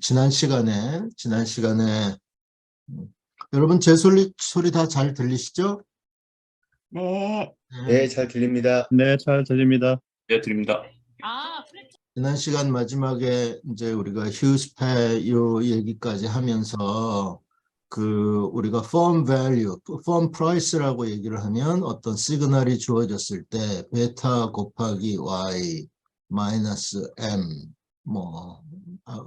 지난 시간에 여러분 제 소리 다 잘 들리시죠? 네. 네, 잘 들립니다. 네, 잘 들립니다. 네, 드립니다. 지난 시간 마지막에 이제 우리가 휴스페 요 얘기까지 하면서 우리가 firm value, firm price라고 얘기를 하면 어떤 시그널이 주어졌을 때 베타 곱하기 y 마이너스 m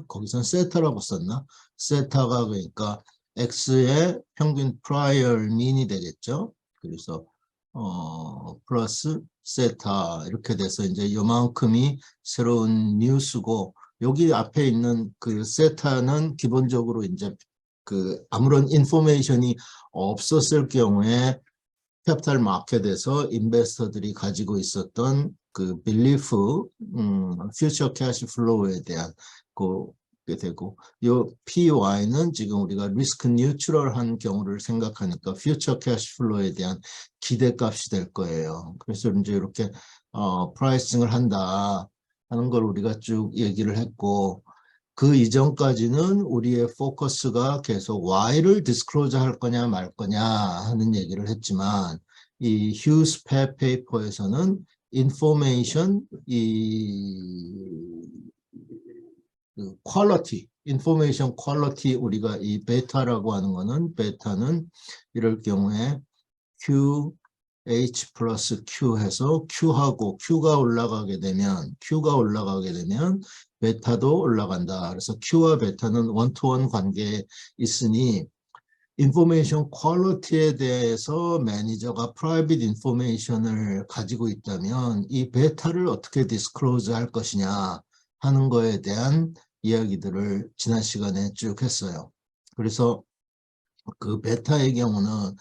거기선 세타라고 썼나? 세타가 그러니까 x의 평균 prior mean이 되겠죠. 그래서 플러스 세타 이렇게 돼서 이제 요만큼이 새로운 뉴스고, 여기 앞에 있는 그 세타는 기본적으로 이제 아무런 인포메이션이 없었을 경우에 캐피탈 마켓에서 인베스터들이 가지고 있었던 그 빌리프, 퓨처 캐시 플로우에 대한 그게 되고, 요 PY는 지금 우리가 리스크 뉴트럴한 경우를 생각하니까 퓨처 캐시 플로우에 대한 기대값이 될 거예요. 그래서 이제 이렇게 프라이싱을 한다 하는 걸 우리가 쭉 얘기를 했고, 그 이전까지는 우리의 포커스가 계속 Y를 디스클로즈 할 거냐 말 거냐 하는 얘기를 했지만, 이 휴스 페이퍼에서는 인포메이션, 퀄리티, 인포메이션 퀄리티, 우리가 이 베타라고 하는 거는, 베타는 이럴 경우에 Q, H 플러스 Q 해서 Q하고 Q가 올라가게 되면 베타도 올라간다. 그래서 Q와 베타는 원투원 관계에 있으니 인포메이션 퀄리티에 대해서 매니저가 프라이빗 인포메이션을 가지고 있다면 이 베타를 어떻게 디스클로즈 할 것이냐 하는 거에 대한 이야기들을 지난 시간에 쭉 했어요. 그래서 그 베타의 경우는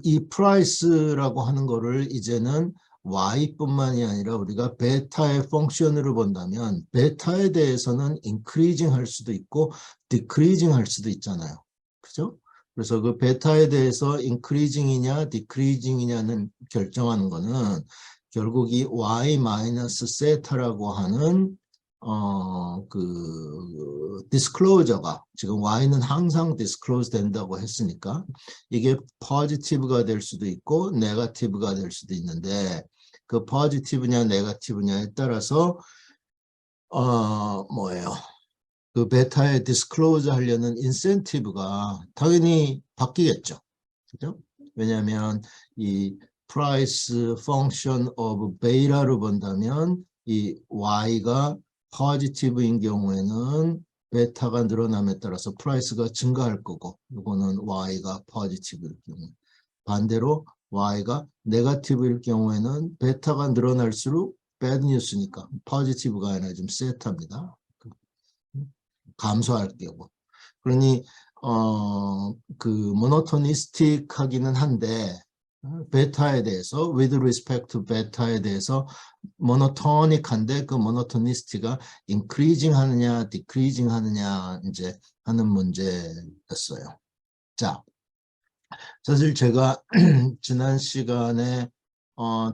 이 프라이스라고 하는 거를 이제는 Y뿐만이 아니라 우리가 베타의 펑션으로 본다면 베타에 대해서는 인크리징 할 수도 있고 디크리징 할 수도 있잖아요. 그죠? 그래서 그 베타에 대해서 인크리징이냐 디크리징이냐는 결정하는 거는 결국 이 Y 마이너스 세타라고 하는 디스클로저가, 지금 Y는 항상 디스클로즈 된다고 했으니까 이게 포지티브가 될 수도 있고 네거티브가 될 수도 있는데, 그 포지티브냐 네거티브냐에 따라서 그 베타에 디스클로즈 하려는 인센티브가 당연히 바뀌겠죠. 그죠? 왜냐하면 이 price function of beta로 본다면 이 Y가 포지티브인 경우에는 베타가 늘어남에 따라서 프라이스가 증가할 거고, 이거는 Y가 포지티브일 경우, 반대로 Y가 네거티브일 경우에는 베타가 늘어날수록 배드 뉴스니까 포지티브가 아니라 좀 세타입니다. 감소할 경우. 그러니 모노토니스틱 하기는 한데 베타에 대해서 with respect to 베타에 대해서 모노토닉한데 그 모노토니스티가 increasing 하느냐 decreasing 하느냐 이제 하는 문제였어요. 자, 사실 제가 지난 시간에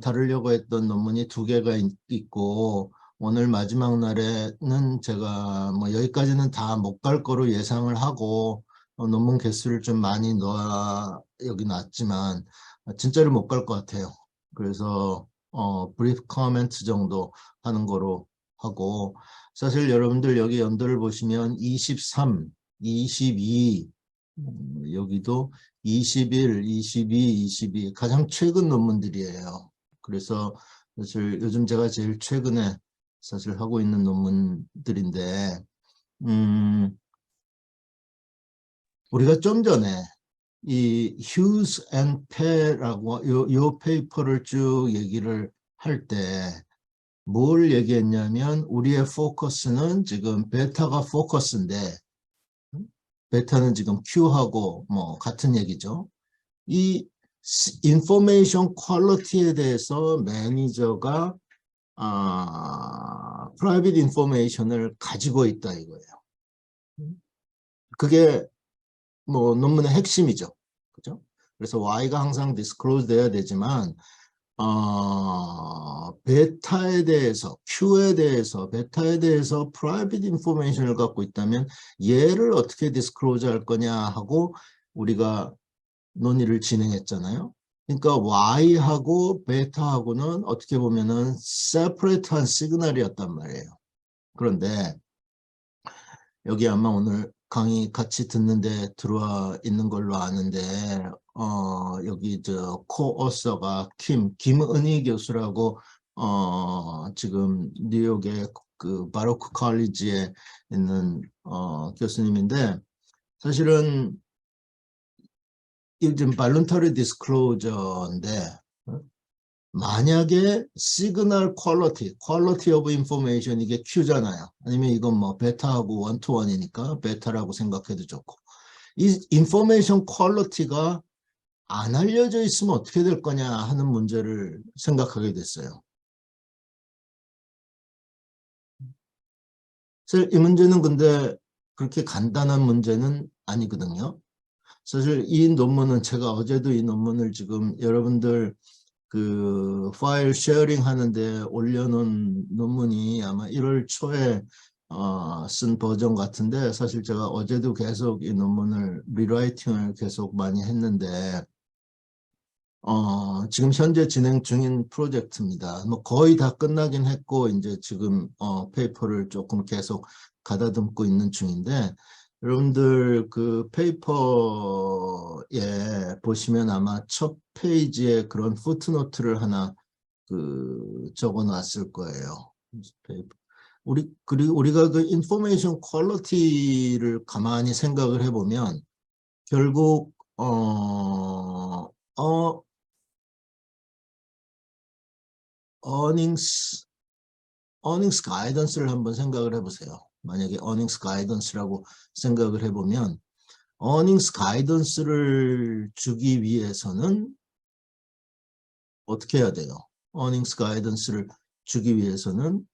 다루려고 했던 논문이 2개가 있고, 오늘 마지막 날에는 제가 여기까지는 다 못 갈 거로 예상을 하고 논문 개수를 좀 많이 넣어 여기 놨지만 진짜로 못 갈 것 같아요. 그래서 브리프 코멘트 정도 하는 거로 하고, 사실 여러분들 여기 연도를 보시면 23, 22, 여기도 21, 22, 22 가장 최근 논문들이에요. 그래서 사실 요즘 제가 제일 최근에 사실 하고 있는 논문들인데, 우리가 좀 전에 이 휴스 앤 페라고 요 페이퍼를 쭉 얘기를 할 때 뭘 얘기했냐면, 우리의 포커스는 지금 베타가 포커스인데 베타는 지금 Q하고 같은 얘기죠. 이 인포메이션 퀄리티에 대해서 매니저가 프라이빗 인포메이션을 가지고 있다 이거예요. 그게 논문의 핵심이죠. 그죠? 그래서 Y가 항상 디스클로즈 돼야 되지만 베타에 대해서, Q에 대해서, 베타에 대해서 private information을 갖고 있다면 얘를 어떻게 disclose 할 거냐 하고 우리가 논의를 진행했잖아요. 그러니까 Y하고 베타하고는 어떻게 보면은 separate한 시그널이었단 말이에요. 그런데 여기 아마 오늘 강의 같이 듣는데 들어와 있는 걸로 아는데 여기 저 코어서가 김은희 교수라고 지금 뉴욕의 그 바로크 컬리지에 있는 교수님인데 사실은 요즘 발론터리 디스클로저인데 만약에 시그널 퀄리티 오브 인포메이션 이게 Q잖아요. 아니면 이건 뭐 베타하고 원투원이니까 베타라고 생각해도 좋고 이 인포메이션 퀄리티가 안 알려져 있으면 어떻게 될 거냐 하는 문제를 생각하게 됐어요. 사실 이 문제는 근데 그렇게 간단한 문제는 아니거든요. 사실 이 논문은 제가 어제도 이 논문을 지금 여러분들 그 파일 쉐어링 하는데 올려놓은 논문이 아마 1월 초에 쓴 버전 같은데 사실 제가 어제도 계속 이 논문을 리라이팅을 계속 많이 했는데 지금 현재 진행 중인 프로젝트입니다. 뭐 거의 다 끝나긴 했고 이제 지금 페이퍼를 조금 계속 가다듬고 있는 중인데 여러분들 그 페이퍼에 보시면 아마 첫 페이지에 그런 푸트노트를 하나 그 적어 놨을 거예요. 그리고 우리가 그 인포메이션 퀄리티를 가만히 생각을 해보면 결국 earnings 가이던스를 한번 생각을 해보세요. 만약에 earnings 가이던스라고 생각을 해보면 earnings 가이던스를 주기 위해서는 어떻게 해야 돼요? earnings 가이던스를 주기 위해서는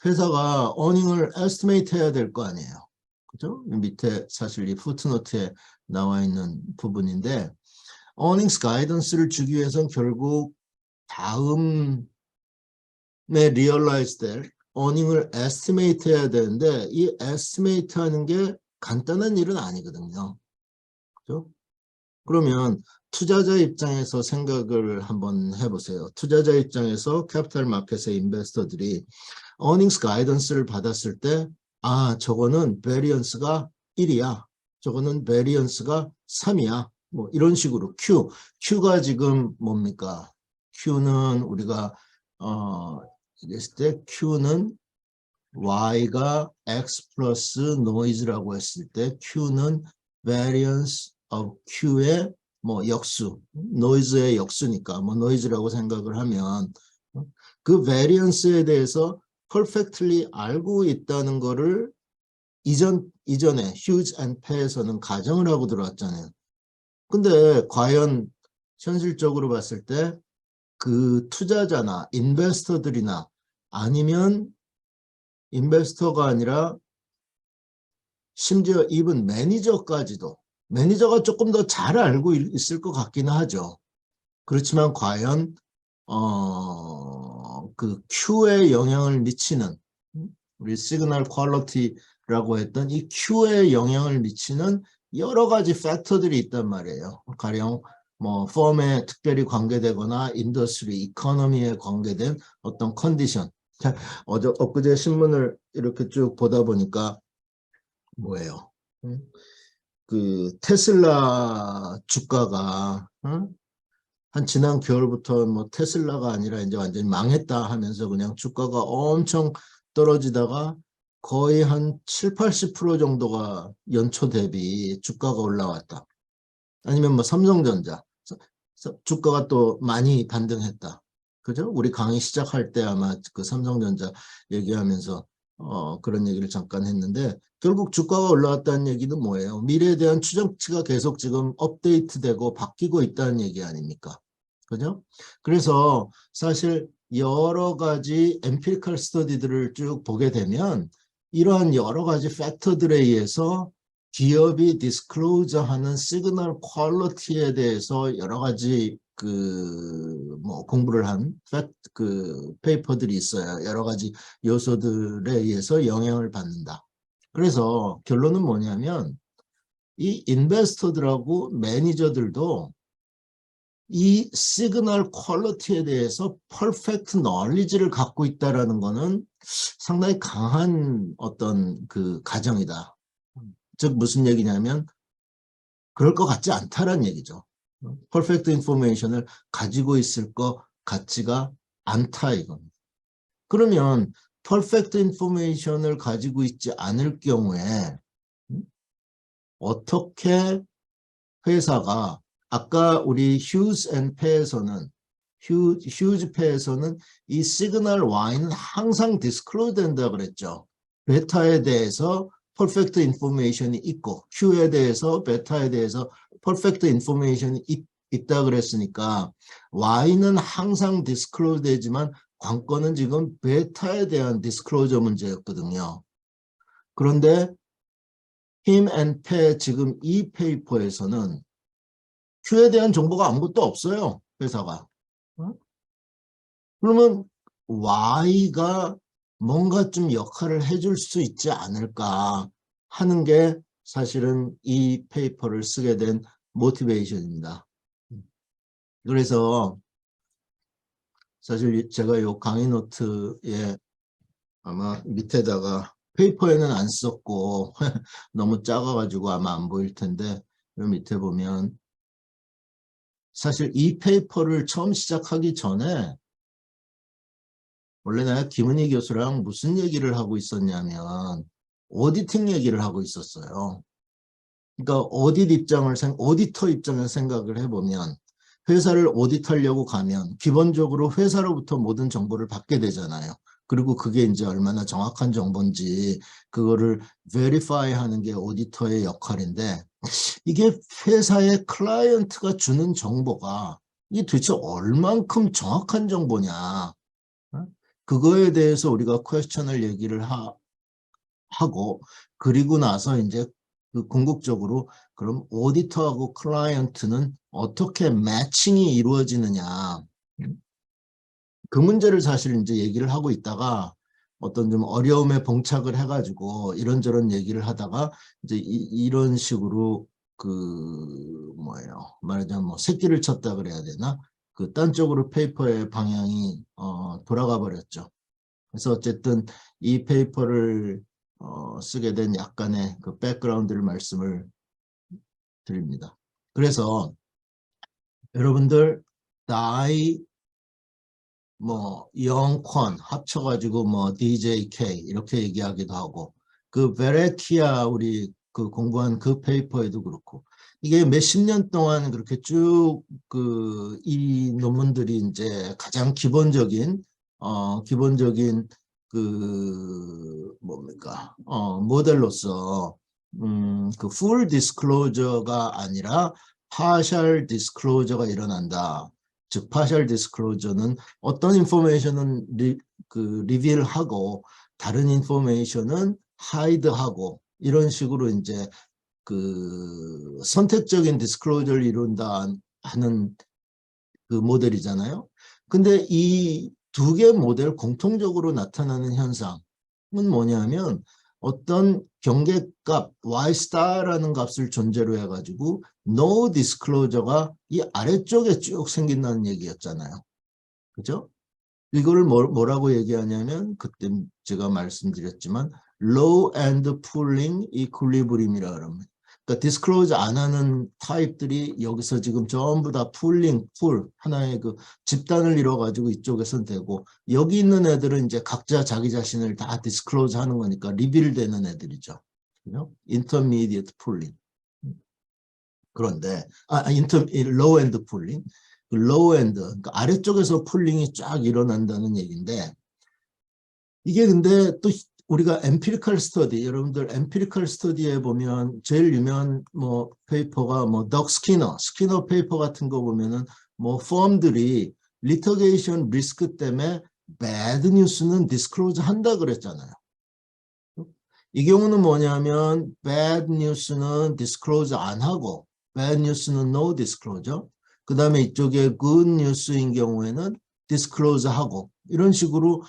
회사가 earning을 estimate 해야 될 거 아니에요. 그죠? 밑에 사실 이 푸트노트에 나와 있는 부분인데 earnings 가이던스를 주기 위해서는 결국 다음에 realize 될 earning을 estimate 해야 되는데 이 estimate 하는 게 간단한 일은 아니거든요. 그죠? 그러면 투자자 입장에서 생각을 한번 해보세요. 투자자 입장에서 캐피탈 마켓의 인베스터들이 earnings 가이던스를 받았을 때 저거는 variance가 1이야. 저거는 variance가 3이야. 뭐 이런 식으로 Q가 지금 뭡니까? Q는 우리가 했을 때 Q는 Y가 X 플러스 noise라고 했을 때 Q는 variance of Q의 뭐 역수, noise의 역수니까 뭐 noise라고 생각을 하면 그 variance에 대해서 perfectly 알고 있다는 거를 이전에 Hughes and Pay에서는 가정을 하고 들어왔잖아요. 근데 과연 현실적으로 봤을 때 그 투자자나 인베스터들이나 아니면 인베스터가 아니라 심지어 이분 매니저까지도 매니저가 조금 더 잘 알고 있을 것 같기는 하죠. 그렇지만 과연 그 Q에 영향을 미치는 우리 시그널 퀄리티라고 했던 이 Q에 영향을 미치는 여러 가지 팩터들이 있단 말이에요. 가령 뭐 펌에 특별히 관계되거나 인더스트리, 이코노미에 관계된 어떤 컨디션. 엊그제 신문을 이렇게 쭉 보다 보니까 뭐예요? 그 테슬라 주가가 한 지난 겨울부터 뭐 테슬라가 아니라 이제 완전히 망했다 하면서 그냥 주가가 엄청 떨어지다가 거의 한 7, 80% 정도가 연초 대비 주가가 올라왔다. 아니면 뭐 삼성전자 주가가 또 많이 반등했다. 그죠? 우리 강의 시작할 때 아마 그 삼성전자 얘기하면서 그런 얘기를 잠깐 했는데 결국 주가가 올라왔다는 얘기는 뭐예요? 미래에 대한 추정치가 계속 지금 업데이트되고 바뀌고 있다는 얘기 아닙니까? 그죠? 그래서 사실 여러 가지 엠피리컬 스터디들을 쭉 보게 되면 이러한 여러 가지 팩터들에 의해서 기업이 디스클로저하는 시그널 퀄리티에 대해서 여러 가지 뭐 공부를 한 페이퍼들이 있어요. 여러 가지 요소들에 의해서 영향을 받는다. 그래서 결론은 뭐냐면 이 인베스터들하고 매니저들도 이 시그널 퀄리티에 대해서 퍼펙트 knowledge를 갖고 있다라는 거는 상당히 강한 어떤 그 가정이다. 즉 무슨 얘기냐면 그럴 것 같지 않다라는 얘기죠. 퍼펙트 인포메이션을 가지고 있을 것 같지가 않다 이겁니다. 그러면 퍼펙트 인포메이션을 가지고 있지 않을 경우에 어떻게 회사가 아까 우리 휴즈 앤 패에서는 휴즈 패에서는 이 시그널 Y는 항상 디스클로즈 된다 그랬죠. 베타에 대해서 퍼펙트 인포메이션이 있고 Q에 대해서 베타에 대해서 퍼펙트 인포메이션이 있다 그랬으니까 Y는 항상 디스클로즈 되지만 관건은 지금 베타에 대한 디스클로저 문제였거든요. 그런데 힘 앤 패 지금 이 페이퍼에서는 Q에 대한 정보가 아무것도 없어요. 회사가. 그러면 Y가 뭔가 좀 역할을 해줄 수 있지 않을까 하는 게 사실은 이 페이퍼를 쓰게 된 모티베이션입니다. 그래서 사실 제가 요 강의 노트에 아마 밑에다가 페이퍼에는 안 썼고 너무 작아가지고 아마 안 보일 텐데 요 밑에 보면 사실 이 페이퍼를 처음 시작하기 전에 원래 내가 김은희 교수랑 무슨 얘기를 하고 있었냐면 오디팅 얘기를 하고 있었어요. 그러니까 오디터 입장을 생각을 해보면 회사를 오디트하려고 가면 기본적으로 회사로부터 모든 정보를 받게 되잖아요. 그리고 그게 이제 얼마나 정확한 정보인지 그거를 베리파이 하는 게 오디터의 역할인데 이게 회사의 클라이언트가 주는 정보가 이게 도대체 얼만큼 정확한 정보냐. 그거에 대해서 우리가 퀘스천을 얘기를 하고 그리고 나서 이제 그 궁극적으로 그럼 오디터하고 클라이언트는 어떻게 매칭이 이루어지느냐. 그 문제를 사실 이제 얘기를 하고 있다가 어떤 좀 어려움에 봉착을 해가지고 이런저런 얘기를 하다가 이제 이런 식으로 말하자면 뭐 새끼를 쳤다 그래야 되나? 그 딴 쪽으로 페이퍼의 방향이 돌아가 버렸죠. 그래서 어쨌든 이 페이퍼를 쓰게 된 약간의 그 백그라운드를 말씀을 드립니다. 그래서 여러분들 나이 영권 합쳐가지고 DJK 이렇게 얘기하기도 하고 그 베레키아 우리 그 공부한 그 페이퍼에도 그렇고 이게 몇십 년 동안 그렇게 쭉 이 논문들이 이제 가장 기본적인 모델로서 그 full disclosure가 아니라 partial disclosure가 일어난다. 즉 partial disclosure는 어떤 인포메이션은 리빌하고 다른 인포메이션은 하이드하고 이런 식으로 이제 그 선택적인 디스클로저를 이룬다 하는 그 모델이잖아요. 근데 이 두 개 모델 공통적으로 나타나는 현상은 뭐냐면 어떤 경계값 y star라는 값을 존재로 해가지고 no disclosure가 이 아래쪽에 쭉 생긴다는 얘기였잖아요. 그죠? 이거를 뭐라고 얘기하냐면 그때 제가 말씀드렸지만 low end pooling equilibrium이라 그럽니다. 그러니까 디스클로즈 안 하는 타입들이 여기서 지금 전부 다 풀링, 하나의 그 집단을 이뤄가지고 이쪽에선 되고 여기 있는 애들은 이제 각자 자기 자신을 다 디스클로즈 하는 거니까 리빌 되는 애들이죠. intermediate pooling. 그런데 low end pooling. low end, 그러니까 아래쪽에서 풀링이 쫙 일어난다는 얘기인데 이게 근데 또 우리가 엠피리컬 스터디, 여러분들 엠피리컬 스터디에 보면 제일 유명한 페이퍼가 덕 스키너 페이퍼 같은 거 보면은 펌들이 리터게이션 리스크 때문에 배드 뉴스는 디스클로즈 한다 그랬잖아요. 이 경우는 뭐냐면 bad news는 disclose 안 하고 bad news는 no disclosure. 그 다음에 이쪽에 good news인 경우에는 disclose 하고 이런 식으로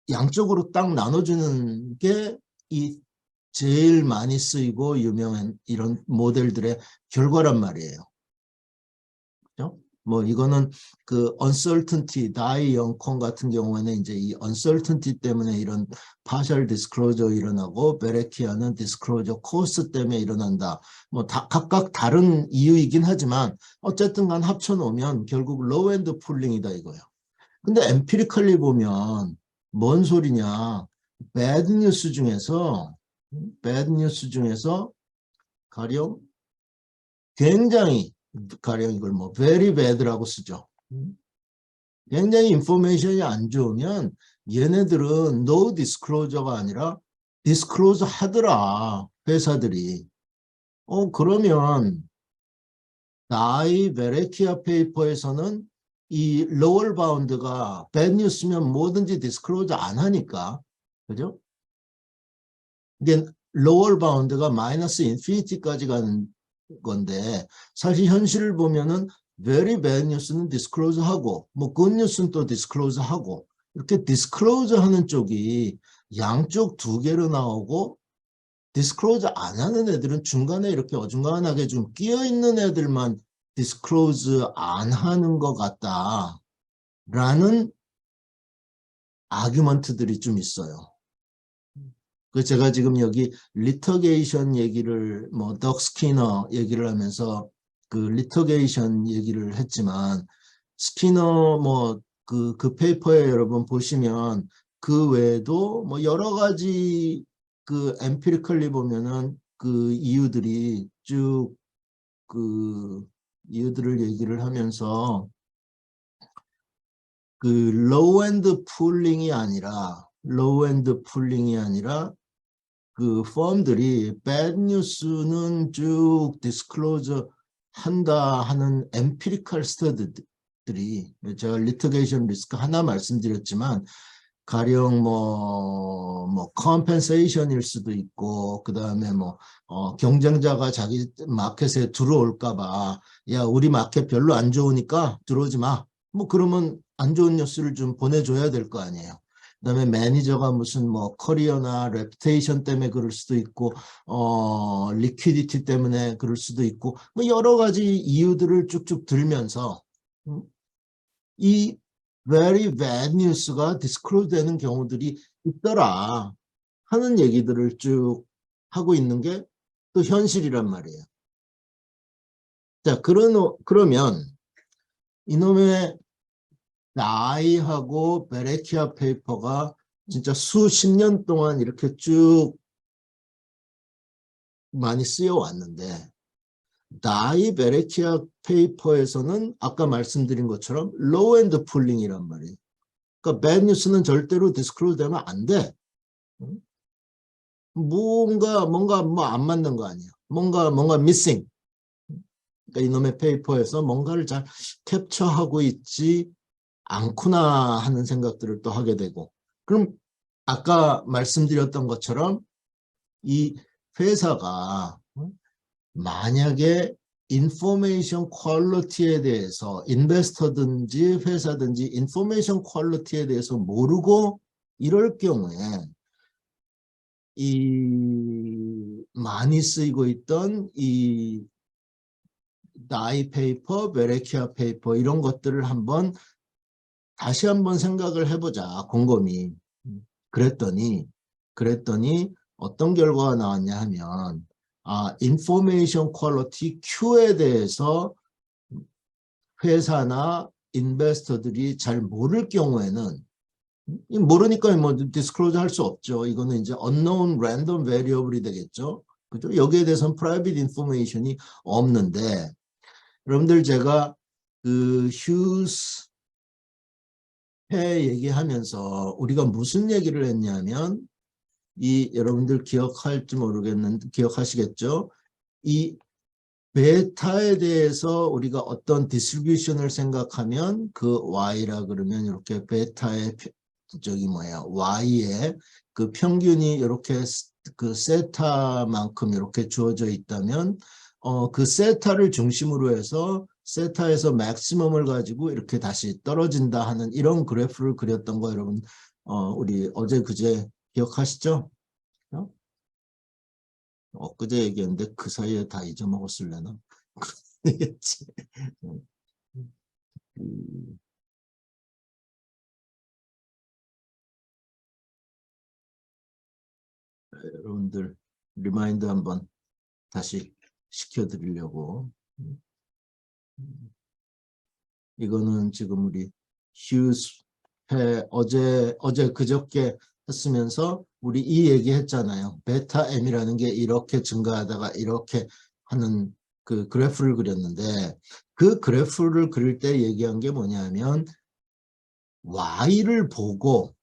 양쪽으로 딱 나눠주는 게 이 제일 많이 쓰이고 유명한 이런 모델들의 결과란 말이에요. 그죠? 뭐 이거는 그 uncertainty, 다이 영콘 같은 경우에는 이제 이 uncertainty 때문에 이런 partial disclosure 일어나고 베레키아는 disclosure cost 때문에 일어난다. 뭐 다 각각 다른 이유이긴 하지만 어쨌든 간 합쳐놓으면 결국 low end pulling이다 이거예요. 근데 empirically 보면 뭔 소리냐? bad news 중에서 가령 굉장히 가령 이걸 뭐 very bad라고 쓰죠. 굉장히 인포메이션이 안 좋으면 얘네들은 no disclosure가 아니라 disclose 하더라 회사들이. 그러면 나이 베레키아 페이퍼에서는 이 lower bound가 bad news면 뭐든지 disclose 안 하니까 그죠? 이게 lower bound가 마이너스 인피니티까지 가는 건데 사실 현실을 보면은 very bad news는 disclose 하고 뭐 good news는 또 disclose 하고 이렇게 disclose 하는 쪽이 양쪽 두 개로 나오고 disclose 안 하는 애들은 중간에 이렇게 어중간하게 좀 끼어 있는 애들만 disclose 안 하는 것 같다라는 아규먼트들이 좀 있어요. 그 제가 지금 여기 리터게이션 얘기를 뭐 덕 스키너 얘기를 하면서 그 리터게이션 얘기를 했지만 스키너 뭐 그 페이퍼에 여러분 보시면 그 외에도 뭐 여러 가지 그 엠피리컬리 보면은 그 이유들이 쭉 그 이유들을 얘기를 하면서 그 로우 엔드 풀링이 아니라 그 펌들이 bad news는 쭉 디스클로저 한다 하는 엠피리컬 스터디들이 제가 리티게이션 리스크 하나 말씀드렸지만 가령 뭐 컴펜세이션일 수도 있고 그 다음에 뭐 경쟁자가 자기 마켓에 들어올까봐 야 우리 마켓 별로 안 좋으니까 들어오지 마. 뭐 그러면 안 좋은 뉴스를 좀 보내줘야 될 거 아니에요. 그다음에 매니저가 무슨 뭐 커리어나 레퓨테이션 때문에 그럴 수도 있고 리퀴디티 때문에 그럴 수도 있고 뭐 여러 가지 이유들을 쭉쭉 들면서 이 very bad news가 디스클로즈 되는 경우들이 있더라 하는 얘기들을 쭉 하고 있는 게 또 현실이란 말이에요. 자, 그러면 이놈의 나이하고 베레키아 페이퍼가 진짜 수십 년 동안 이렇게 쭉 많이 쓰여 왔는데 나이 베레키아 페이퍼에서는 아까 말씀드린 것처럼 로우 엔드 풀링이란 말이에요. 그러니까 bad news는 절대로 디스클로즈 되면 안 돼. 뭔가 뭐 안 맞는 거 아니야. 뭔가 missing. 그러니까 이놈의 페이퍼에서 뭔가를 잘 캡처하고 있지 않구나 하는 생각들을 또 하게 되고 그럼 아까 말씀드렸던 것처럼 이 회사가 만약에 인포메이션 퀄리티에 대해서 인베스터든지 회사든지 인포메이션 퀄리티에 대해서 모르고 이럴 경우에 이 많이 쓰이고 있던 이 나이 페이퍼, 베레키아 페이퍼 이런 것들을 다시 한번 생각을 해보자 곰곰이. 그랬더니 어떤 결과가 나왔냐 하면 인포메이션 퀄리티 Q에 대해서 회사나 인베스터들이 잘 모를 경우에는 모르니까 뭐 디스클로즈 할 수 없죠. 이거는 이제 unknown random variable이 되겠죠. 그죠? 여기에 대해서는 private information이 없는데 여러분들 제가 그 휴스 회 얘기하면서 우리가 무슨 얘기를 했냐면 이 여러분들 기억할지 모르겠는데 기억하시겠죠? 이 베타에 대해서 우리가 어떤 디스트리뷰션을 생각하면 그 y라 그러면 이렇게 베타의 y의 그 평균이 이렇게 그 세타만큼 이렇게 주어져 있다면 그 세타를 중심으로 해서 세타에서 맥시멈을 가지고 이렇게 다시 떨어진다 하는 이런 그래프를 그렸던 거 여러분 우리 어제 그제 기억하시죠? 그제 얘기했는데 그 사이에 다 잊어먹었을래나? 그랬지. 여러분들 리마인드 한번 다시 시켜드리려고. 이거는 지금 우리 휴스 어제 그저께 했으면서 우리 이 얘기 했잖아요. 베타 M이라는 게 이렇게 증가하다가 이렇게 하는 그 그래프를 그렸는데 그 그래프를 그릴 때 얘기한 게 뭐냐면 Y를 보고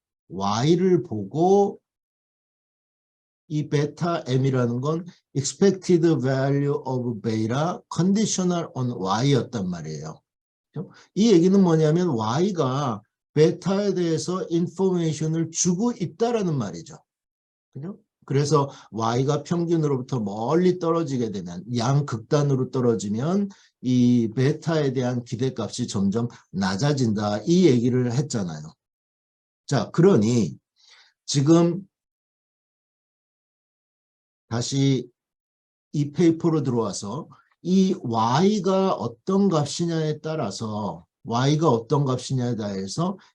이 베타 M이라는 건 expected value of beta conditional on Y였단 말이에요. 이 얘기는 뭐냐면 Y가 베타에 대해서 인포메이션을 주고 있다라는 말이죠. 그죠? 그래서 Y가 평균으로부터 멀리 떨어지게 되면 양극단으로 떨어지면 이 베타에 대한 기대값이 점점 낮아진다. 이 얘기를 했잖아요. 자, 그러니 지금 다시 이 페이퍼로 들어와서 이 Y가 어떤 값이냐에 따라서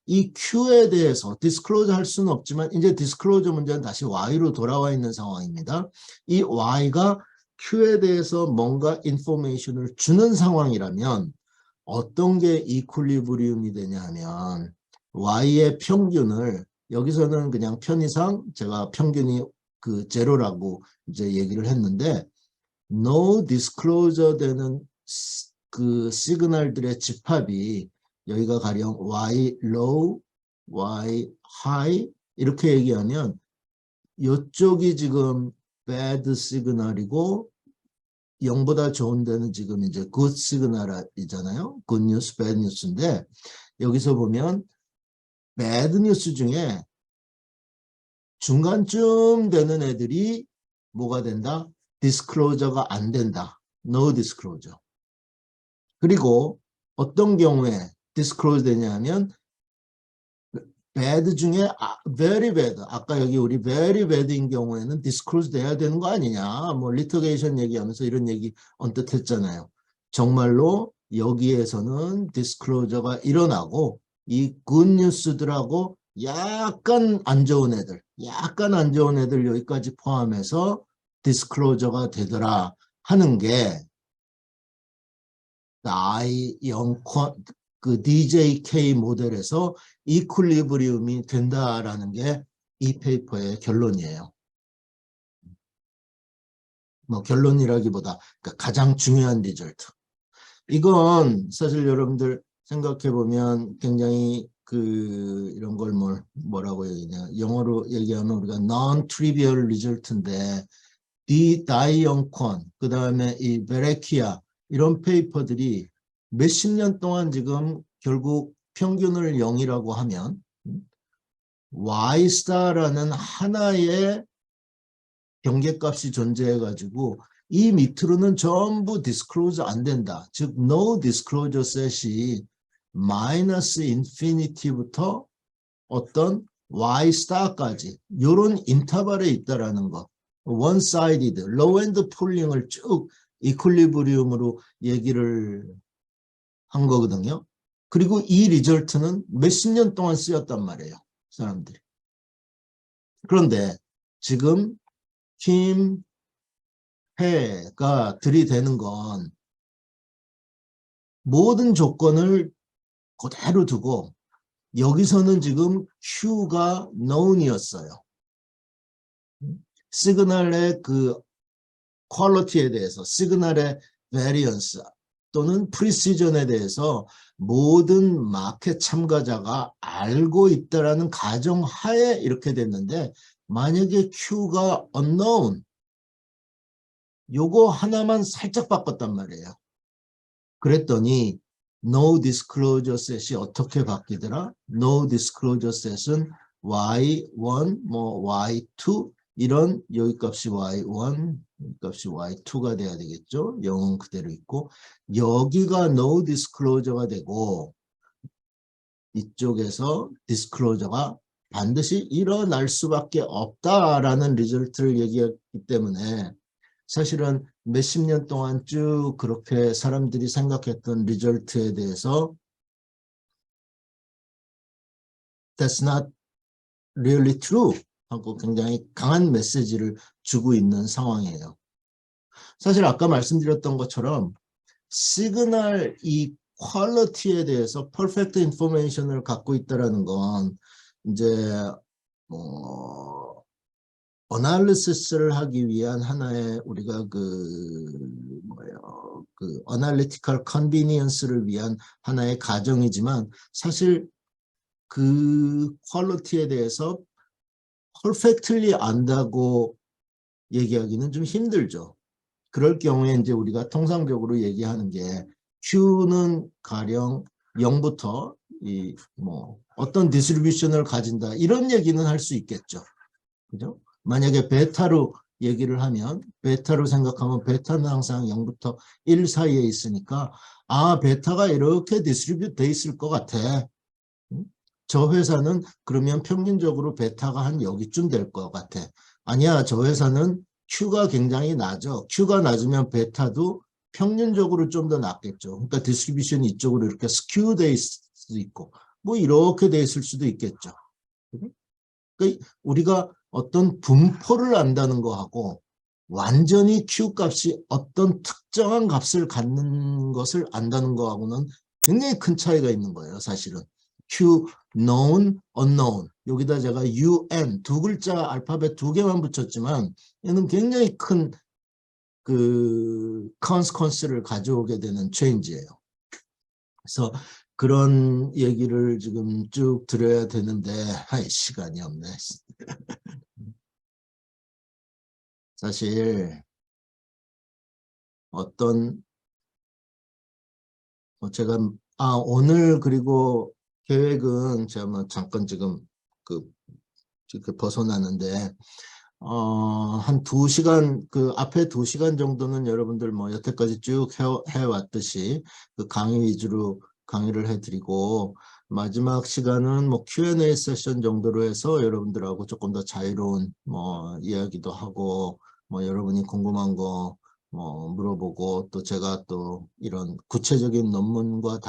이 Q에 대해서 디스클로즈 할 수는 없지만 이제 디스클로즈 문제는 다시 Y로 돌아와 있는 상황입니다. 이 Y가 Q에 대해서 뭔가 인포메이션을 주는 상황이라면 어떤 게 이퀄리브리움이 되냐 하면 Y의 평균을 여기서는 그냥 편의상 제가 평균이 그 제로라고 이제 얘기를 했는데 no disclosure 되는 그 시그널들의 집합이 여기가 가령 Y low, Y high 이렇게 얘기하면 이쪽이 지금 bad 시그널이고 0보다 좋은 데는 지금 이제 good 시그널이잖아요. good news, bad news인데 여기서 보면 bad news 중에 중간쯤 되는 애들이 뭐가 된다? 디스클로저가 안 된다. No disclosure. 그리고 어떤 경우에 디스클로저 되냐면 bad 중에 very bad. 아까 여기 우리 very bad인 경우에는 디스클로저 돼야 되는 거 아니냐. 뭐 리터게이션 얘기하면서 이런 얘기 언뜻 했잖아요. 정말로 여기에서는 디스클로저가 일어나고 이 굿뉴스들하고 약간 안 좋은 애들 여기까지 포함해서 디스클로저가 되더라 하는 게 I0 그 DJK 모델에서 이퀄리브리움이 된다라는 게 이 페이퍼의 결론이에요. 뭐 결론이라기보다 그러니까 가장 중요한 리절트. 이건 사실 여러분들 생각해 보면 굉장히 그 이런 걸 뭐라고 얘기냐 영어로 얘기하면 우리가 non-trivial result인데 다이영콘 그 다음에 이 베레키아 이런 페이퍼들이 몇십 년 동안 지금 결국 평균을 0이라고 하면 Y스타라는 하나의 경계값이 존재해가지고 이 밑으로는 전부 디스클로저 안 된다. 즉 no disclosure set이 마이너스 인피니티부터 어떤 Y 스타까지 이런 인터벌에 있다라는 것. one-sided, low-end 폴링을 쭉 이퀄리브리움으로 얘기를 한 거거든요. 그리고 이 리절트는 몇십 년 동안 쓰였단 말이에요. 사람들이. 그런데 지금 김해가 들이대는 건 모든 조건을 그대로 두고 여기서는 지금 Q가 known이었어요. 시그널의 그 퀄리티에 대해서, 시그널의 베리언스 또는 프리시전에 대해서 모든 마켓 참가자가 알고 있다라는 가정하에 이렇게 됐는데 만약에 Q가 unknown 요거 하나만 살짝 바꿨단 말이에요. 그랬더니 no disclosure set이 어떻게 바뀌더라? no disclosure set은 Y1, 뭐 Y2 이런 여기 값이 Y1, 값이 y2가 돼야 되겠죠. 0은 그대로 있고 여기가 no disclosure가 되고 이쪽에서 disclosure가 반드시 일어날 수밖에 없다라는 리절트를 얘기했기 때문에 사실은 몇십 년 동안 쭉 그렇게 사람들이 생각했던 리절트에 대해서 That's not really true 하고 굉장히 강한 메시지를 주고 있는 상황이에요. 사실 아까 말씀드렸던 것처럼 시그널 이 퀄리티에 대해서 퍼펙트 인포메이션을 갖고 있다라는 건 이제 뭐 어널리시스를 하기 위한 하나의 우리가 그 어널리티컬 컨비니언스를 위한 하나의 가정이지만 사실 그 퀄리티에 대해서 퍼펙트리 안다고 얘기하기는 좀 힘들죠. 그럴 경우에 이제 우리가 통상적으로 얘기하는 게 Q는 가령 0부터 이 뭐 어떤 디스트리뷰션을 가진다 이런 얘기는 할 수 있겠죠. 그죠? 만약에 베타로 얘기를 하면 베타로 생각하면 베타는 항상 0부터 1 사이에 있으니까 아 베타가 이렇게 디스트리뷰트 돼 있을 것 같아. 저 회사는 그러면 평균적으로 베타가 한 여기쯤 될 것 같아. 아니야 저 회사는 Q가 굉장히 낮아. Q가 낮으면 베타도 평균적으로 좀 더 낮겠죠. 그러니까 디스트리뷰션이 이쪽으로 이렇게 스큐 돼 있을 수도 있고 뭐 이렇게 돼 있을 수도 있겠죠. 그러니까 우리가 어떤 분포를 안다는 거하고 완전히 Q 값이 어떤 특정한 값을 갖는 것을 안다는 거하고는 굉장히 큰 차이가 있는 거예요. 사실은. Q, known, unknown. 여기다 제가 UN 두 글자 알파벳 두 개만 붙였지만 얘는 굉장히 큰 그 consequence를 가져오게 되는 change예요. 그래서 그런 얘기를 지금 쭉 드려야 되는데 시간이 없네. 사실 어떤 제가 오늘 그리고 계획은 제가 뭐 잠깐 지금 벗어나는데 한 2시간 그 앞에 2시간 정도는 여러분들 뭐 여태까지 쭉 해왔듯이 그 강의 위주로 강의를 해드리고 마지막 시간은 뭐 Q&A 세션 정도로 해서 여러분들하고 조금 더 자유로운 뭐 이야기도 하고 뭐 여러분이 궁금한 거 뭐 물어보고 또 제가 또 이런 구체적인 논문과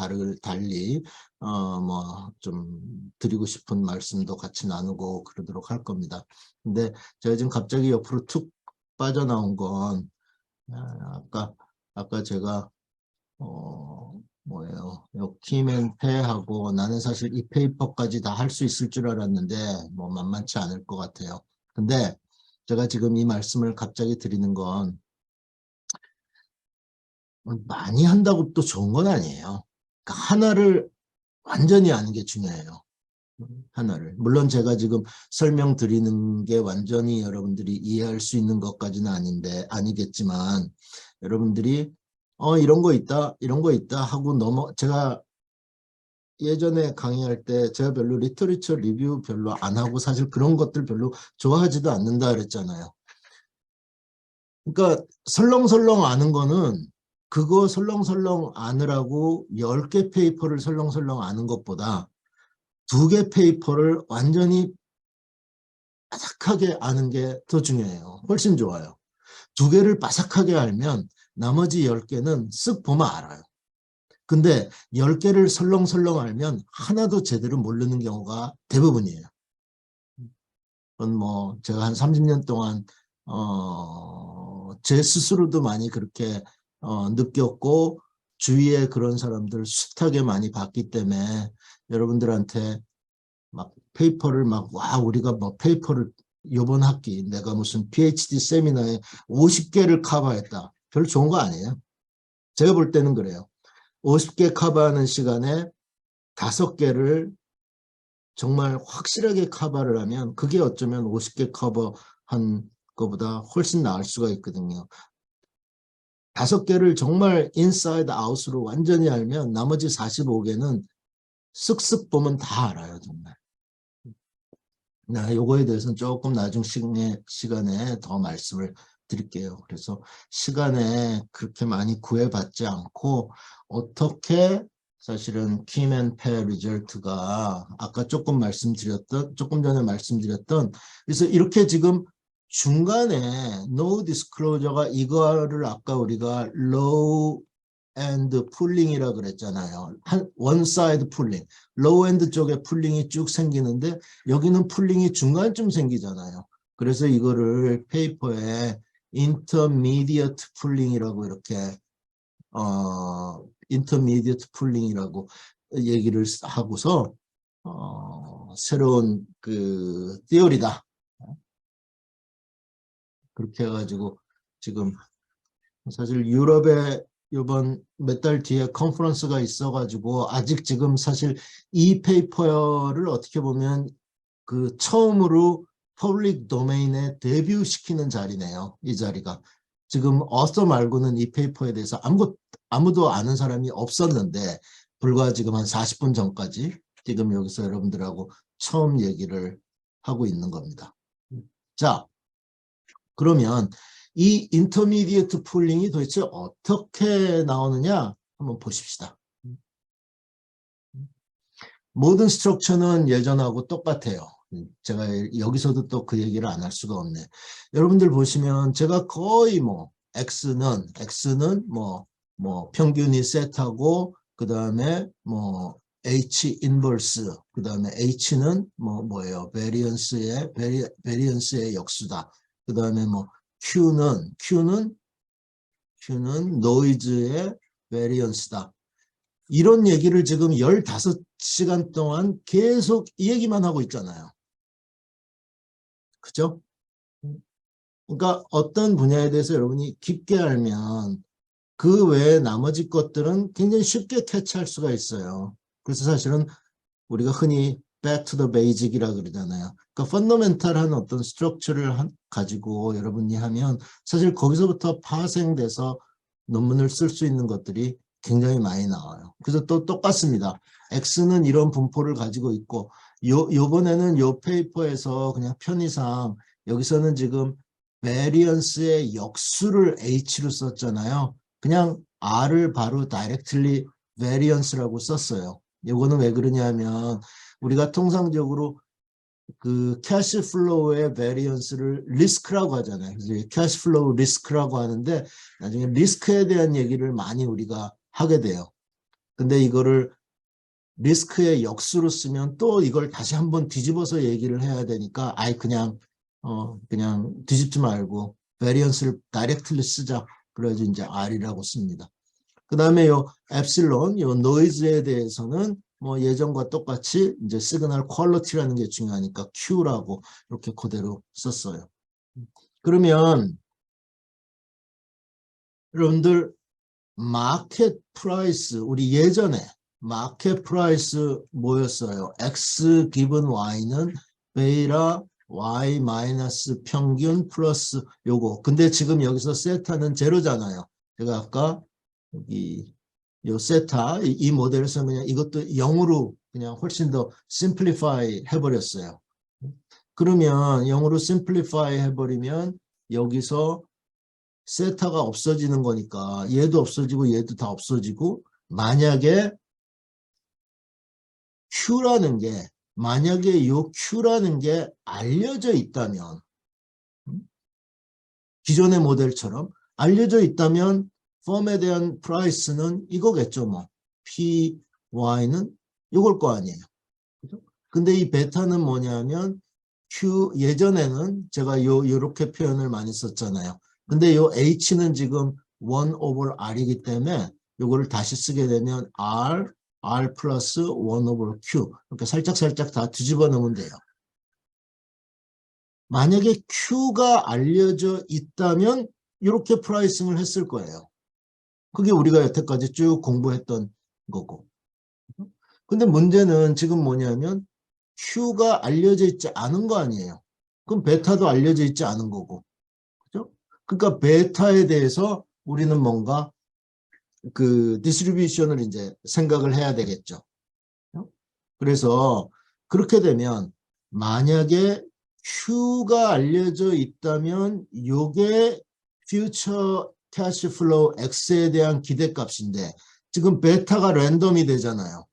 달리 뭐 좀 드리고 싶은 말씀도 같이 나누고 그러도록 할 겁니다. 근데 제가 지금 갑자기 옆으로 툭 빠져나온 건 아까 제가 뭐예요? 키맨패하고 나는 사실 이 페이퍼까지 다 할 수 있을 줄 알았는데 뭐 만만치 않을 것 같아요. 근데 제가 지금 이 말씀을 갑자기 드리는 건 많이 한다고 또 좋은 건 아니에요. 그러니까 하나를 완전히 아는 게 중요해요. 하나를. 물론 제가 지금 설명드리는 게 완전히 여러분들이 이해할 수 있는 것까지는 아니겠지만 여러분들이 이런 거 있다 하고 제가 예전에 강의할 때 제가 별로 리터리처 리뷰 별로 안 하고 사실 그런 것들 별로 좋아하지도 않는다 그랬잖아요. 그러니까 설렁설렁 아는 거는 그거 설렁설렁 아느라고 10개 페이퍼를 설렁설렁 아는 것보다 2개 페이퍼를 완전히 바삭하게 아는 게 더 중요해요. 훨씬 좋아요. 2개를 바삭하게 알면 나머지 10개는 쓱 보면 알아요. 근데 10개를 설렁설렁 알면 하나도 제대로 모르는 경우가 대부분이에요. 그건 뭐 제가 한 30년 동안 제 스스로도 많이 그렇게 느꼈고 주위에 그런 사람들 숱하게 많이 봤기 때문에 여러분들한테 막 페이퍼를 와 우리가 뭐 페이퍼를 요번 학기 내가 무슨 PhD 세미나에 50개를 커버했다. 별로 좋은 거 아니에요. 제가 볼 때는 그래요. 50개 커버하는 시간에 5개를 정말 확실하게 커버를 하면 그게 어쩌면 50개 커버한 것보다 훨씬 나을 수가 있거든요. 5개를 정말 인사이드 아웃으로 완전히 알면 나머지 45개는 쓱쓱 보면 다 알아요. 정말. 요거에 대해서는 조금 나중 시간에 더 말씀을 드릴게요. 그래서 시간에 그렇게 많이 구애받지 않고 어떻게 사실은 키맨 페어 리절트가 아까 조금 전에 말씀드렸던 그래서 이렇게 지금 중간에 no disclosure가 이거를 아까 우리가 low and pulling이라 그랬잖아요. one side pulling, low end 쪽에 풀링이 쭉 생기는데 여기는 풀링이 중간쯤 생기잖아요. 그래서 이거를 페이퍼에 intermediate pulling이라고 이렇게 intermediate pulling이라고 얘기를 하고서 새로운 그 theory다. 그렇게 해가지고 지금 사실 유럽에 이번 몇 달 뒤에 컨퍼런스가 있어가지고 아직 지금 사실 이 페이퍼를 어떻게 보면 그 처음으로 퍼블릭 도메인에 데뷔시키는 자리네요. 이 자리가. 지금 어서 말고는 이 페이퍼에 대해서 아무도 아는 사람이 없었는데 불과 지금 한 40분 전까지 지금 여기서 여러분들하고 처음 얘기를 하고 있는 겁니다. 자, 그러면 이 인터미디에이트 풀링이 도대체 어떻게 나오느냐 한번 보십시다. 모든 스트럭처는 예전하고 똑같아요. 제가 여기서도 또 그 얘기를 안 할 수가 없네. 여러분들 보시면 제가 거의 뭐 X는 뭐 평균이 셋하고 그 다음에 뭐 H 인버스 그 다음에 H는 뭐예요? 베리언스의 역수다. 그 다음에 뭐 Q는 노이즈의 베리언스다. 이런 얘기를 지금 15시간 동안 계속 이 얘기만 하고 있잖아요. 그죠? 그러니까 어떤 분야에 대해서 여러분이 깊게 알면 그 외에 나머지 것들은 굉장히 쉽게 캐치할 수가 있어요. 그래서 사실은 우리가 흔히 back to the basic이라고 그러잖아요. 그러니까 펀더멘탈한 어떤 스트럭처를 가지고 여러분이 하면 사실 거기서부터 파생돼서 논문을 쓸 수 있는 것들이 굉장히 많이 나와요. 그래서 또 똑같습니다. X는 이런 분포를 가지고 있고 요번에는 요 페이퍼에서 그냥 편의상 여기서는 지금 베리언스의 역수를 H로 썼잖아요. 그냥 R을 바로 directly variance라고 썼어요. 이거는 왜 그러냐면 우리가 통상적으로 그 캐시 플로우의 베리언스를 리스크라고 하잖아요. 그래서 캐시 플로우 리스크라고 하는데 나중에 리스크에 대한 얘기를 많이 우리가 하게 돼요. 근데 이거를 리스크의 역수로 쓰면 또 이걸 다시 한번 뒤집어서 얘기를 해야 되니까 아예 그냥 뒤집지 말고 베리언스를 다이렉트리 쓰자. 그래서 이제 R이라고 씁니다. 그 다음에 요 엡실론, 요 노이즈에 대해서는 뭐 예전과 똑같이 이제 시그널 퀄리티라는 게 중요하니까 Q라고 이렇게 그대로 썼어요. 그러면 여러분들 마켓 프라이스, 우리 예전에 마켓 프라이스 뭐였어요? X 기분 Y는 베이라 Y 마이너스 평균 플러스 요거. 근데 지금 여기서 세타는 제로잖아요. 제가 아까 여기 요 세타 이 모델에서 그냥 이것도 0으로 그냥 훨씬 더 심플리파이 해버렸어요. 그러면 0으로 심플리파이 해버리면 여기서 세타가 없어지는 거니까 얘도 없어지고 얘도 다 없어지고 만약에 요 Q라는 게 알려져 있다면 기존의 모델처럼 알려져 있다면 펌에 대한 프라이스는 이거겠죠. 뭐 PY는 이걸 거 아니에요. 그죠? 근데 이 베타는 뭐냐면 예전에는 제가 요렇게 표현을 많이 썼잖아요. 근데 요 H는 지금 1 over R이기 때문에 요거를 다시 쓰게 되면 R 플러스 1 over Q 이렇게 살짝 다 뒤집어 놓으면 돼요. 만약에 Q가 알려져 있다면 이렇게 프라이싱을 했을 거예요. 그게 우리가 여태까지 쭉 공부했던 거고. 근데 문제는 지금 뭐냐면 Q가 알려져 있지 않은 거 아니에요. 그럼 베타도 알려져 있지 않은 거고. 그죠? 그러니까 베타에 대해서 우리는 뭔가 그 디스트리뷰션을 이제 생각을 해야 되겠죠. 그래서 그렇게 되면 만약에 Q가 알려져 있다면 요게 future cash flow X에 대한 기대값인데 지금 베타가 랜덤이 되잖아요.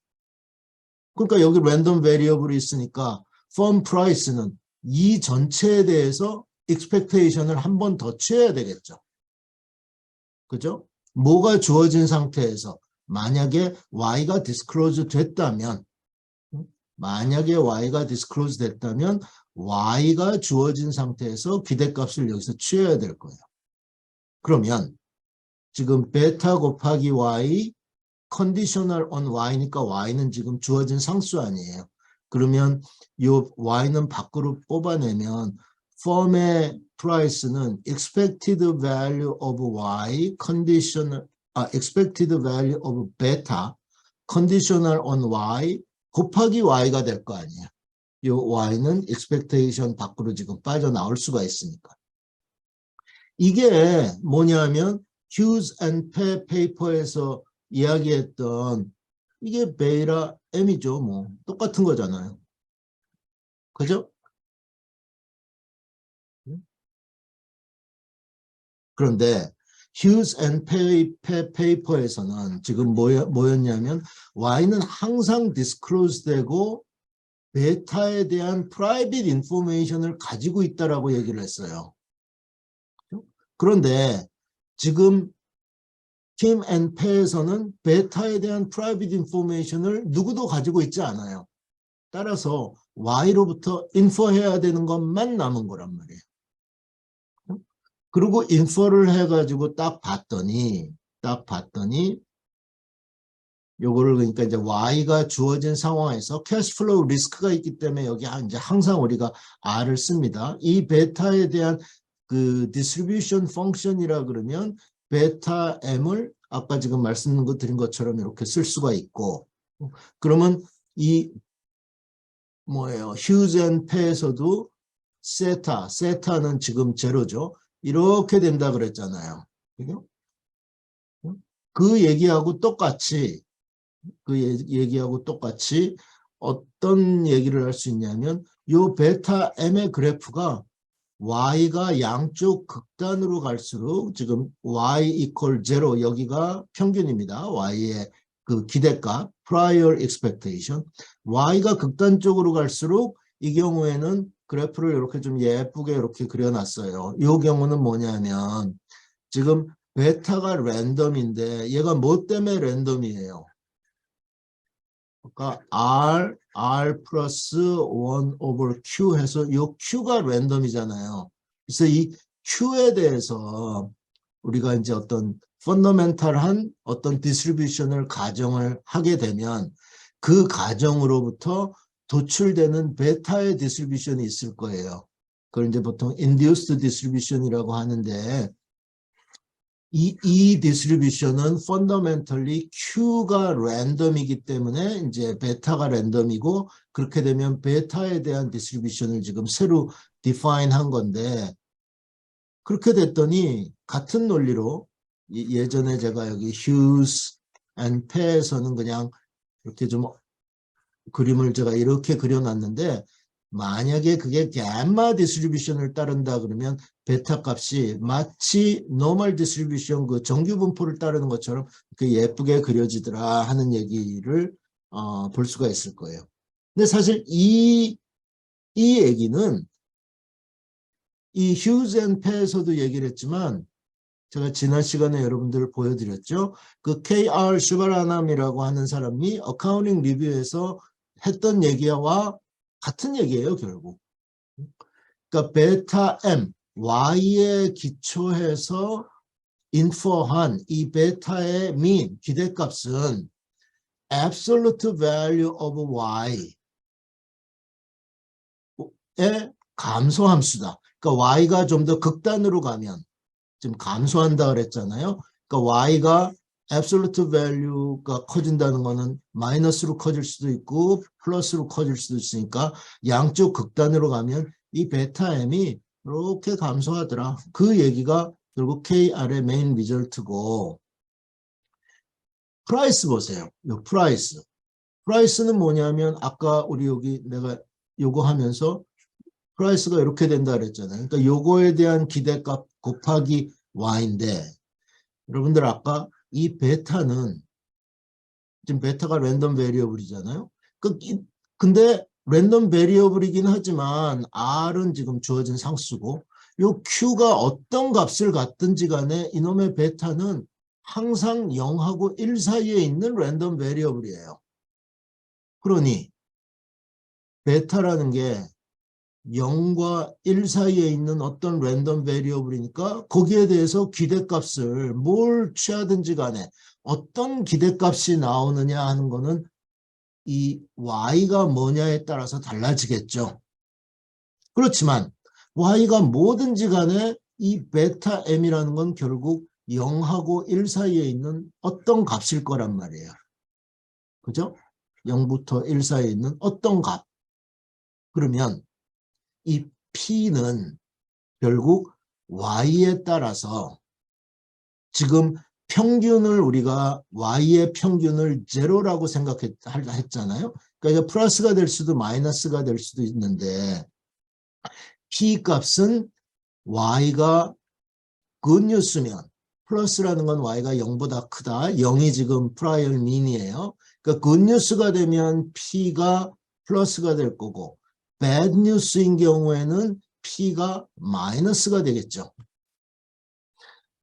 그러니까 여기 랜덤 베리어블이 있으니까 firm price는 이 전체에 대해서 expectation을 한 번 더 취해야 되겠죠. 그죠? 뭐가 주어진 상태에서 만약에 Y가 disclose 됐다면 만약에 Y가 disclose 됐다면 Y가 주어진 상태에서 기대값을 여기서 취해야 될 거예요. 그러면 지금 베타 곱하기 Y conditional on Y니까 Y는 지금 주어진 상수 아니에요. 그러면 이 Y는 밖으로 뽑아내면 firm의 price는 expected value of Y conditional expected value of beta conditional on Y 곱하기 Y가 될 거 아니에요. 이 Y는 expectation 밖으로 지금 빠져나올 수가 있으니까. 이게 뭐냐면 Hughes and Pei 페이퍼에서 이야기했던 이게 베이라 M이죠. 뭐 똑같은 거잖아요. 그죠? 그런데 Hughes and Pei 페이퍼에서는 지금 뭐였냐면 Y는 항상 disclose 되고 베타에 대한 private information을 가지고 있다라고 얘기를 했어요. 그런데 지금 Kim and Pei에서는 베타에 대한 private information을 누구도 가지고 있지 않아요. 따라서 Y로부터 인포해야 되는 것만 남은 거란 말이에요. 그리고 인포를 해가지고 딱 봤더니 요거를 그러니까 이제 Y가 주어진 상황에서 캐시플로우 리스크가 있기 때문에 여기 이제 항상 우리가 R을 씁니다. 이 베타에 대한 그 디스트리뷰션 펑션이라 그러면 베타 M을 아까 지금 드린 것처럼 이렇게 쓸 수가 있고 그러면 이 뭐예요? 휴즈 앤 페에서도 세타는 지금 제로죠. 이렇게 된다 그랬잖아요. 그 얘기하고 똑같이 어떤 얘기를 할 수 있냐면 요 베타 M의 그래프가 Y가 양쪽 극단으로 갈수록 지금 Y equal 0 여기가 평균입니다. Y의 그 기대값 prior expectation Y가 극단 쪽으로 갈수록 이 경우에는 그래프를 이렇게 좀 예쁘게 이렇게 그려놨어요. 이 경우는 뭐냐면 지금 베타가 랜덤인데 얘가 뭐 때문에 랜덤이에요? 그러니까 R 플러스 1 over Q 해서 이 Q가 랜덤이잖아요. 그래서 이 Q에 대해서 우리가 이제 어떤 펀더멘탈한 어떤 디스트리뷰션을 가정을 하게 되면 그 가정으로부터 도출되는 베타의 디스트리뷰션이 있을 거예요. 그걸 이제 보통 induced distribution이라고 하는데 이 디스트리뷰션은 펀더멘털리 Q가 랜덤이기 때문에 이제 베타가 랜덤이고 그렇게 되면 베타에 대한 디스트리뷰션을 지금 새로 디파인 한 건데 그렇게 됐더니 같은 논리로 예전에 제가 여기 Hughes and Pei에서는 그냥 이렇게 좀 그림을 제가 이렇게 그려놨는데 만약에 그게 gamma 디스트리뷰션을 따른다 그러면 베타 값이 마치 normal 디스트리뷰션 그 정규 분포를 따르는 것처럼 그 예쁘게 그려지더라 하는 얘기를 볼 수가 있을 거예요. 근데 사실 이 얘기는 이 휴즈 앤 페에서도 얘기를 했지만 제가 지난 시간에 여러분들을 보여드렸죠. 그 K.R. 슈바라남이라고 하는 사람이 어카운팅 리뷰에서 했던 얘기와 같은 얘기예요, 결국. 그러니까 베타 M, Y에 기초해서 인포한 이 베타의 mean, 기대값은 absolute value of Y의 감소함수다. 그러니까 Y가 좀 더 극단으로 가면 지금 감소한다 그랬잖아요. 그러니까 Y가 absolute value가 커진다는 거는 마이너스로 커질 수도 있고 플러스로 커질 수도 있으니까 양쪽 극단으로 가면 이 베타 M이 이렇게 감소하더라. 그 얘기가 결국 KR의 메인 리절트고 프라이스 보세요. 요 프라이스. 프라이스는 뭐냐면 아까 우리 여기 내가 요거 하면서 프라이스가 이렇게 된다 그랬잖아요. 그러니까 요거에 대한 기대값 곱하기 y인데 여러분들 아까 이 베타는 지금 베타가 랜덤 베리어블이잖아요. 근데 랜덤 베리어블이긴 하지만 R은 지금 주어진 상수고 요 Q가 어떤 값을 갖든지 간에 이놈의 베타는 항상 0하고 1 사이에 있는 랜덤 베리어블이에요. 그러니 베타라는 게 0과 1 사이에 있는 어떤 랜덤 베리어블이니까 거기에 대해서 기대값을 뭘 취하든지 간에 어떤 기대값이 나오느냐 하는 거는 이 y가 뭐냐에 따라서 달라지겠죠. 그렇지만 y가 뭐든지 간에 이 베타 m이라는 건 결국 0하고 1 사이에 있는 어떤 값일 거란 말이에요. 그죠? 0부터 1 사이에 있는 어떤 값. 그러면 이 P는 결국 Y에 따라서 지금 평균을 우리가 Y의 평균을 제로라고 생각했잖아요. 그러니까 플러스가 될 수도 마이너스가 될 수도 있는데 P 값은 Y가 굿뉴스면 플러스라는 건 Y가 0보다 크다. 0이 지금 프라이얼 민이에요. 그러니까 굿뉴스가 되면 P가 플러스가 될 거고 bad news인 경우에는 P가 마이너스가 되겠죠.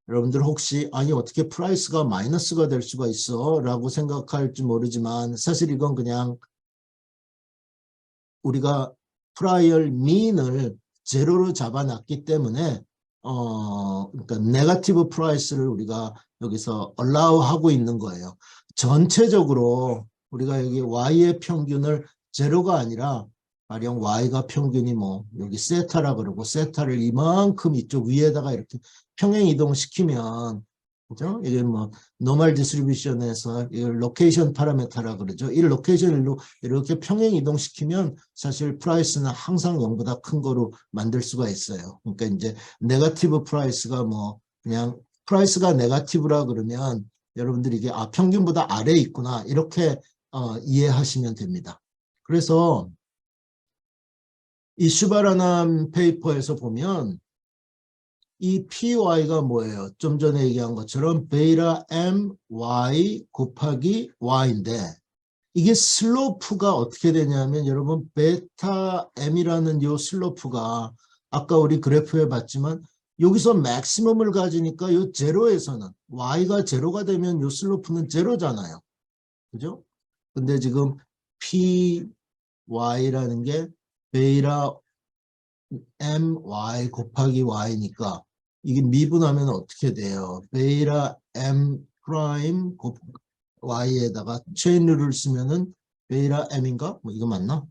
여러분들 혹시 아니 어떻게 프라이스가 마이너스가 될 수가 있어? 라고 생각할지 모르지만 사실 이건 그냥 우리가 프라이얼 민을 제로로 잡아놨기 때문에 그러니까 네거티브 프라이스를 우리가 여기서 allow 하고 있는 거예요. 전체적으로 우리가 여기 Y의 평균을 제로가 아니라 가령 Y가 평균이 뭐 여기 세타라 그러고 세타를 이만큼 이쪽 위에다가 이렇게 평행 이동시키면 그죠? 이게 뭐 노멀 디스트리뷰션에서 로케이션 파라메타라 그러죠. 이 로케이션을 이렇게 평행 이동시키면 사실 프라이스는 항상 0보다 큰 거로 만들 수가 있어요. 그러니까 이제 네거티브 프라이스가 뭐 그냥 프라이스가 네거티브라 그러면 여러분들이 이게 아 평균보다 아래에 있구나 이렇게 이해하시면 됩니다. 그래서 이 슈바라남 페이퍼에서 보면 이 PY가 뭐예요? 좀 전에 얘기한 것처럼 베이타 MY 곱하기 Y인데 이게 슬로프가 어떻게 되냐면 여러분 베타 M이라는 요 슬로프가 아까 우리 그래프에 봤지만 여기서 맥시멈을 가지니까 요 제로에서는 Y가 제로가 되면 요 슬로프는 제로잖아요. 그죠? 근데 지금 PY라는 게 베이타 my 곱하기 y니까 이게 미분하면 어떻게 돼요? 베이타 m 프라임 곱 y에다가 체인 룰을 쓰면은 베이타 m인가? 뭐 이거 맞나?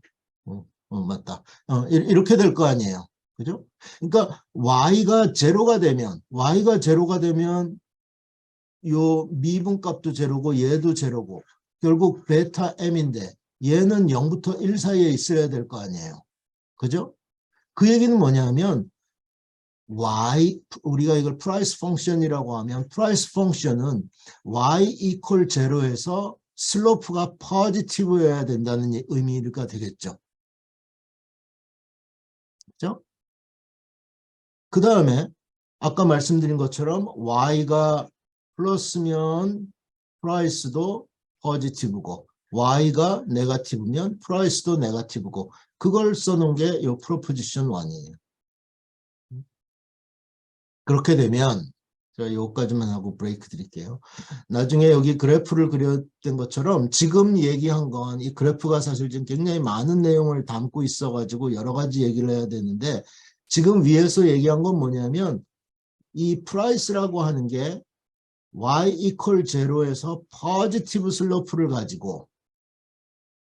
맞다. 이렇게 될 거 아니에요. 그죠? 그러니까 y가 제로가 되면 요 미분값도 제로고 얘도 제로고 결국 베타 m인데 얘는 0부터 1 사이에 있어야 될 거 아니에요. 그죠? 그 얘기는 뭐냐면 y 우리가 이걸 프라이스 펑션이라고 하면 프라이스 펑션은 y 이퀄 제로에서 슬로프가 포지티브여야 된다는 의미가 되겠죠. 그렇죠? 그 다음에 아까 말씀드린 것처럼 y가 플러스면 프라이스도 포지티브고 y가 네거티브면 프라이스도 네거티브고 그걸 써놓은 게 이 프로포지션 1이에요. 그렇게 되면 제가 여기까지만 하고 브레이크 드릴게요. 나중에 여기 그래프를 그렸던 것처럼 지금 얘기한 건 이 그래프가 사실 지금 굉장히 많은 내용을 담고 있어가지고 여러 가지 얘기를 해야 되는데 지금 위에서 얘기한 건 뭐냐면 이 프라이스라고 하는 게 y 이퀄 제로에서 포지티브 슬로프를 가지고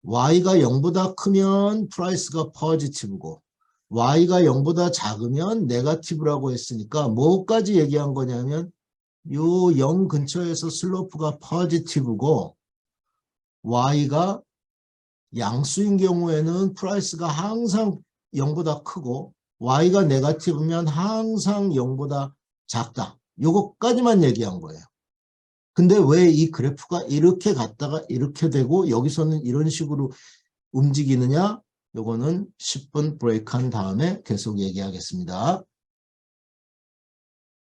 y가 0보다 크면 프라이스가 포지티브고 y가 0보다 작으면 네거티브라고 했으니까 뭐까지 얘기한 거냐면 요 0 근처에서 슬로프가 포지티브고 y가 양수인 경우에는 프라이스가 항상 0보다 크고 y가 네거티브면 항상 0보다 작다. 요거까지만 얘기한 거예요. 근데 왜 이 그래프가 이렇게 갔다가 이렇게 되고 여기서는 이런 식으로 움직이느냐? 요거는 10분 브레이크 한 다음에 계속 얘기하겠습니다.